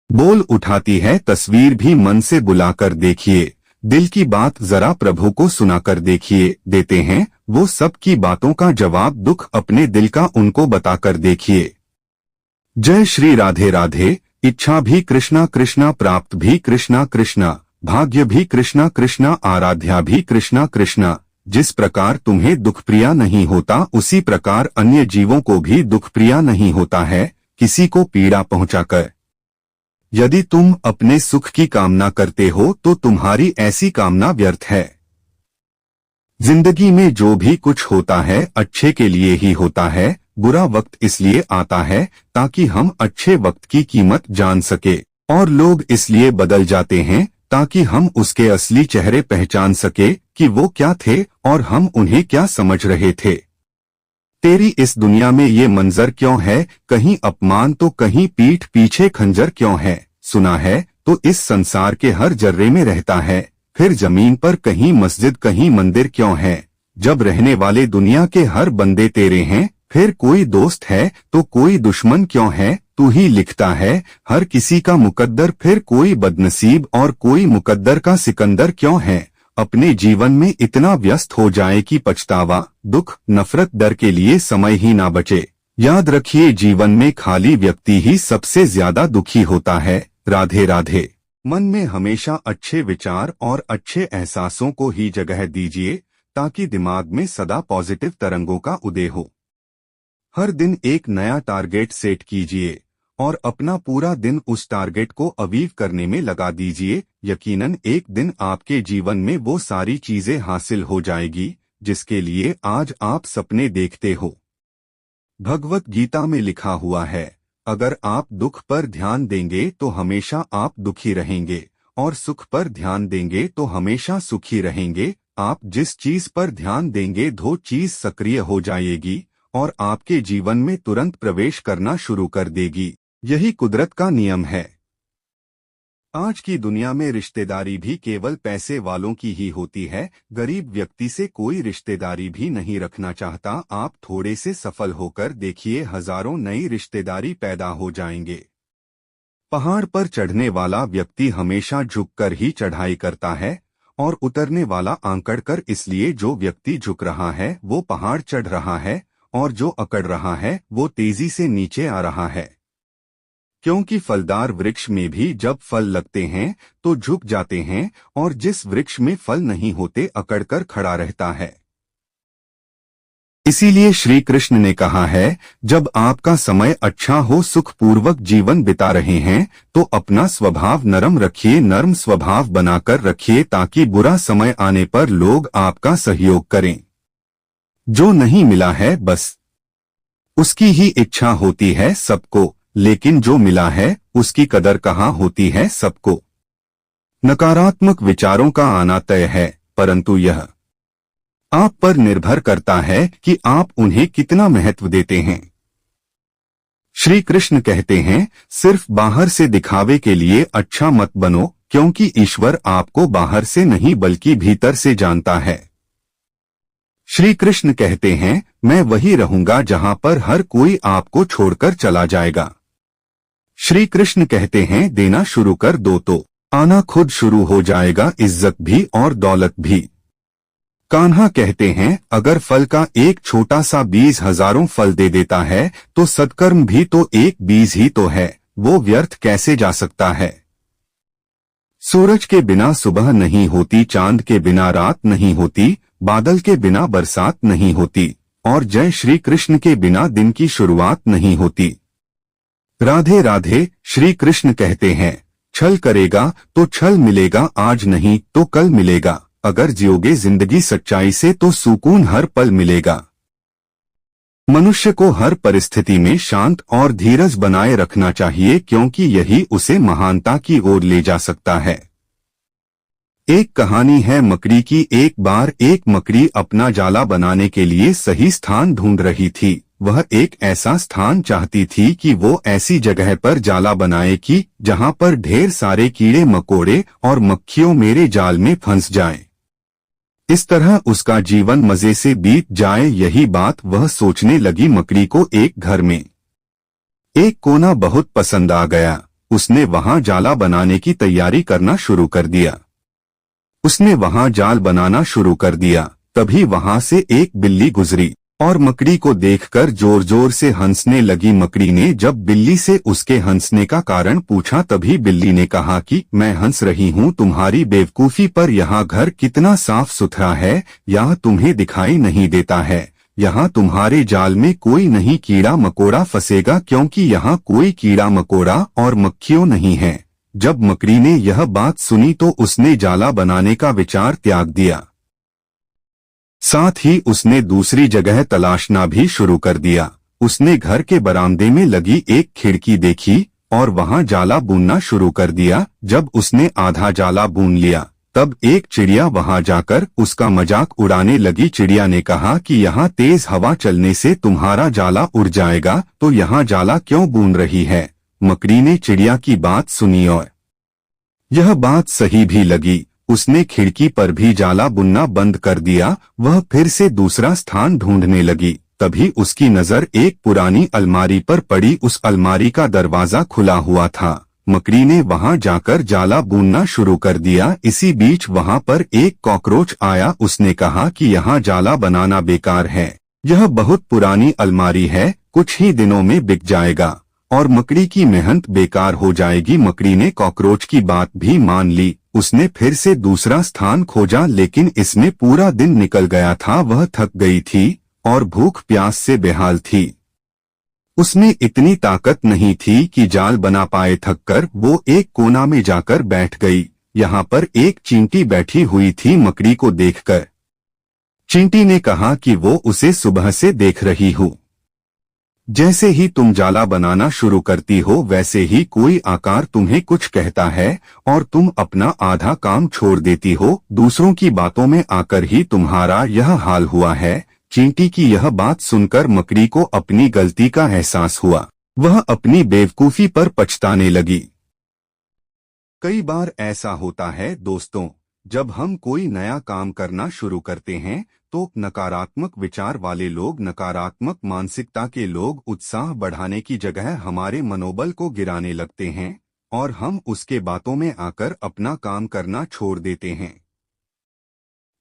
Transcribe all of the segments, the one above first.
बोल उठाती है तस्वीर भी मन से बुलाकर देखिए, दिल की बात जरा प्रभु को सुनाकर देखिए, देते हैं वो सब की बातों का जवाब, दुख अपने दिल का उनको बताकर देखिए। जय श्री राधे राधे। इच्छा भी कृष्णा कृष्णा, प्राप्त भी कृष्णा कृष्णा, भाग्य भी कृष्णा कृष्णा, आराध्या भी कृष्णा कृष्णा। जिस प्रकार तुम्हें दुख प्रिया नहीं होता, उसी प्रकार अन्य जीवों को भी दुख प्रिया नहीं होता है, किसी को पीड़ा पहुंचाकर। यदि तुम अपने सुख की कामना करते हो तो तुम्हारी ऐसी कामना व्यर्थ है। जिंदगी में जो भी कुछ होता है अच्छे के लिए ही होता है। बुरा वक्त इसलिए आता है ताकि हम अच्छे वक्त की कीमत जान सके, और लोग इसलिए बदल जाते हैं ताकि हम उसके असली चेहरे पहचान सके कि वो क्या थे और हम उन्हें क्या समझ रहे थे। तेरी इस दुनिया में ये मंजर क्यों है, कहीं अपमान तो कहीं पीठ पीछे खंजर क्यों है। सुना है तो इस संसार के हर जर्रे में रहता है, फिर जमीन पर कहीं मस्जिद कहीं मंदिर क्यों है। जब रहने वाले दुनिया के हर बंदे तेरे हैं, फिर कोई दोस्त है तो कोई दुश्मन क्यों है। तू ही लिखता है हर किसी का मुकद्दर, फिर कोई बदनसीब और कोई मुकद्दर का सिकंदर क्यों है। अपने जीवन में इतना व्यस्त हो जाए कि पछतावा, दुख, नफरत, डर के लिए समय ही ना बचे। याद रखिए जीवन में खाली व्यक्ति ही सबसे ज्यादा दुखी होता है। राधे राधे। मन में हमेशा अच्छे विचार और अच्छे एहसासों को ही जगह दीजिए ताकि दिमाग में सदा पॉजिटिव तरंगों का उदय हो। हर दिन एक नया टारगेट सेट कीजिए और अपना पूरा दिन उस टारगेट को अचीव करने में लगा दीजिए। यकीनन एक दिन आपके जीवन में वो सारी चीजें हासिल हो जाएगी जिसके लिए आज आप सपने देखते हो। भगवत गीता में लिखा हुआ है, अगर आप दुख पर ध्यान देंगे तो हमेशा आप दुखी रहेंगे, और सुख पर ध्यान देंगे तो हमेशा सुखी रहेंगे। आप जिस चीज पर ध्यान देंगे वो चीज सक्रिय हो जाएगी और आपके जीवन में तुरंत प्रवेश करना शुरू कर देगी। यही कुदरत का नियम है। आज की दुनिया में रिश्तेदारी भी केवल पैसे वालों की ही होती है। गरीब व्यक्ति से कोई रिश्तेदारी भी नहीं रखना चाहता। आप थोड़े से सफल होकर देखिए, हजारों नई रिश्तेदारी पैदा हो जाएंगे। पहाड़ पर चढ़ने वाला व्यक्ति हमेशा झुककर ही चढ़ाई करता है और उतरने वाला आंकड़ कर, इसलिए जो व्यक्ति झुक रहा है वो पहाड़ चढ़ रहा है और जो अकड़ रहा है वो तेजी से नीचे आ रहा है। क्योंकि फलदार वृक्ष में भी जब फल लगते हैं तो झुक जाते हैं, और जिस वृक्ष में फल नहीं होते अकड़कर खड़ा रहता है। इसीलिए श्री कृष्ण ने कहा है, जब आपका समय अच्छा हो, सुखपूर्वक जीवन बिता रहे हैं, तो अपना स्वभाव नरम रखिए, नर्म स्वभाव बनाकर रखिए ताकि बुरा समय आने पर लोग आपका सहयोग करें। जो नहीं मिला है बस उसकी ही इच्छा होती है सबको, लेकिन जो मिला है उसकी कदर कहाँ होती है सबको। नकारात्मक विचारों का आना तय है, परंतु यह आप पर निर्भर करता है कि आप उन्हें कितना महत्व देते हैं। श्री कृष्ण कहते हैं, सिर्फ बाहर से दिखावे के लिए अच्छा मत बनो, क्योंकि ईश्वर आपको बाहर से नहीं बल्कि भीतर से जानता है। श्री कृष्ण कहते हैं, मैं वही रहूंगा जहां पर हर कोई आपको छोड़कर चला जाएगा। श्री कृष्ण कहते हैं, देना शुरू कर दो तो आना खुद शुरू हो जाएगा, इज्जत भी और दौलत भी। कान्हा कहते हैं, अगर फल का एक छोटा सा बीज हजारों फल दे देता है तो सत्कर्म भी तो एक बीज ही तो है, वो व्यर्थ कैसे जा सकता है। सूरज के बिना सुबह नहीं होती, चांद के बिना रात नहीं होती, बादल के बिना बरसात नहीं होती, और जय श्री कृष्ण के बिना दिन की शुरुआत नहीं होती। राधे राधे। श्री कृष्ण कहते हैं, छल करेगा तो छल मिलेगा, आज नहीं तो कल मिलेगा। अगर जियोगे जिंदगी सच्चाई से तो सुकून हर पल मिलेगा। मनुष्य को हर परिस्थिति में शांत और धीरज बनाए रखना चाहिए, क्योंकि यही उसे महानता की ओर ले जा सकता है। एक कहानी है मकड़ी की। एक बार एक मकड़ी अपना जाला बनाने के लिए सही स्थान ढूंढ रही थी। वह एक ऐसा स्थान चाहती थी कि वो ऐसी जगह पर जाला बनाए कि जहां पर ढेर सारे कीड़े मकोड़े और मक्खियों मेरे जाल में फंस जाएं। इस तरह उसका जीवन मजे से बीत जाए, यही बात वह सोचने लगी। मकड़ी को एक घर में एक कोना बहुत पसंद आ गया। उसने वहां जाला बनाने की तैयारी करना शुरू कर दिया। उसने वहां जाल बनाना शुरू कर दिया। तभी वहां से एक बिल्ली गुजरी और मकड़ी को देखकर जोर जोर से हंसने लगी। मकड़ी ने जब बिल्ली से उसके हंसने का कारण पूछा, तभी बिल्ली ने कहा कि मैं हंस रही हूँ तुम्हारी बेवकूफी पर। यहाँ घर कितना साफ सुथरा है, यहाँ तुम्हें दिखाई नहीं देता है। यहाँ तुम्हारे जाल में कोई नहीं कीड़ा मकोड़ा फंसेगा, क्योंकि यहाँ कोई कीड़ा मकोड़ा और मक्खियों नहीं है। जब मकड़ी ने यह बात सुनी तो उसने जाला बनाने का विचार त्याग दिया। साथ ही उसने दूसरी जगह तलाशना भी शुरू कर दिया। उसने घर के बरामदे में लगी एक खिड़की देखी और वहां जाला बुनना शुरू कर दिया। जब उसने आधा जाला बुन लिया, तब एक चिड़िया वहां जाकर उसका मजाक उड़ाने लगी। चिड़िया ने कहा कि यहाँ तेज हवा चलने से तुम्हारा जाला उड़ जाएगा, तो यहाँ जाला क्यों बुन रही है। मकड़ी ने चिड़िया की बात सुनी और यह बात सही भी लगी। उसने खिड़की पर भी जाला बुनना बंद कर दिया। वह फिर से दूसरा स्थान ढूंढने लगी। तभी उसकी नजर एक पुरानी अलमारी पर पड़ी। उस अलमारी का दरवाजा खुला हुआ था। मकड़ी ने वहां जाकर जाला बुनना शुरू कर दिया। इसी बीच वहां पर एक कॉकरोच आया। उसने कहा कि यहाँ जाला बनाना बेकार है, यह बहुत पुरानी अलमारी है, कुछ ही दिनों में बिक जाएगा और मकड़ी की मेहनत बेकार हो जाएगी। मकड़ी ने कॉकरोच की बात भी मान ली। उसने फिर से दूसरा स्थान खोजा, लेकिन इसमें पूरा दिन निकल गया था। वह थक गई थी और भूख प्यास से बेहाल थी। उसमें इतनी ताकत नहीं थी कि जाल बना पाए। थककर वो एक कोना में जाकर बैठ गई। यहाँ पर एक चींटी बैठी हुई थी। मकड़ी को देखकर चींटी ने कहा कि वो उसे सुबह से देख रही हूँ। जैसे ही तुम जाला बनाना शुरू करती हो, वैसे ही कोई आकार तुम्हें कुछ कहता है और तुम अपना आधा काम छोड़ देती हो। दूसरों की बातों में आकर ही तुम्हारा यह हाल हुआ है। चींटी की यह बात सुनकर मकड़ी को अपनी गलती का एहसास हुआ। वह अपनी बेवकूफी पर पछताने लगी। कई बार ऐसा होता है दोस्तों, जब हम कोई नया काम करना शुरू करते हैं तो नकारात्मक विचार वाले लोग, नकारात्मक मानसिकता के लोग उत्साह बढ़ाने की जगह हमारे मनोबल को गिराने लगते हैं और हम उसके बातों में आकर अपना काम करना छोड़ देते हैं।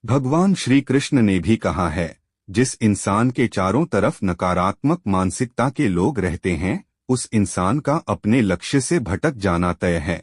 भगवान श्री कृष्ण ने भी कहा है, जिस इंसान के चारों तरफ नकारात्मक मानसिकता के लोग रहते हैं, उस इंसान का अपने लक्ष्य से भटक जाना तय है।